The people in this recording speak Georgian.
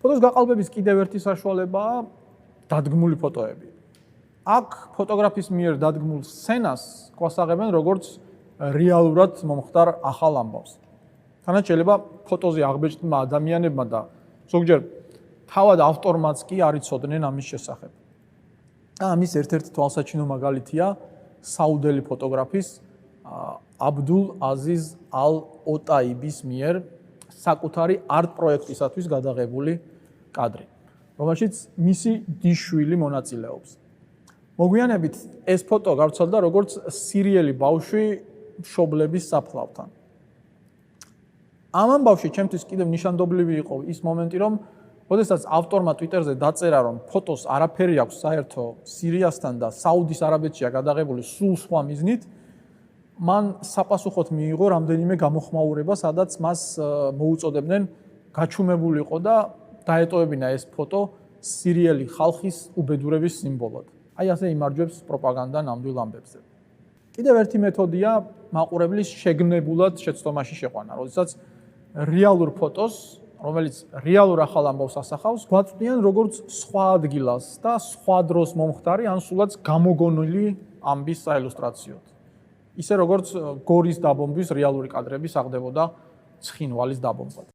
ფოტოს გაყალბების კიდევ ერთი საშუალებაა დადგმული ფოტოები. აქ ფოტოგრაფის მიერ დადგმულ სცენას გვასაღებენ როგორც რეალურად მომხდარ ახალ ამბავს. თანაც შეიძლება ფოტოზე აღბეჭდმა ადამიანებმა და ზოგჯერ თავად ავტორმაც კი არ იცოდნენ ამის შესახებ. ამის ერთ-ერთი თვალსაჩინო მაგალითია საუდელი ფოტოგრაფის აბდულ აზიზ ალ-ოტაიბის მიერ საკუთარი არტ პროექტისათვის გადაღებული კადრი, რომელშიც მისი დიშვილი მონაწილეობს. მოგვიანებით ეს ფოტო გავრცელდა როგორც სირიელი ბავშვი მშობლების საფლავთან. ამ ამბავში ჩემთვის კიდევ ნიშანდობლივი იყო ის მომენტი, რომ როდესაც ავტორმა Twitter-ზე დაწერა, რომ ფოტოს არაფერი აქვს საერთო სირიასთან და საუდის არაბეთშია გადაღებული სულ სხვა მიზნით, მან საპასუხოდ მიიღო რამდენიმე გამოხმაურება, სადაც მას მოუწოდებდნენ გაჩუმებულიყო და დაეტოვებინა ეს ფოტო სირიელი ხალხის უბედურების სიმბოლოდ. აი ასე იმარჯვებს პროპაგანდა ნამდვილ ამბებზე. კიდევ ერთი მეთოდია მაყურებლის შეგნებულად შეცდომაში შეყვანა, როდესაც რეალურ ფოტოს, რომელიც რეალურ ახალ ამბავს ასახავს, გვაწვდიან როგორც სხვა ადგილას და სხვა დროს მომხდარი, ან სულაც გამოგონილი ამბის საილუსტრაციოდ. ისე როგორც გორის დაბომბვის რეალური კადრები საღდებოდა ცხინვალის დაბომბვად.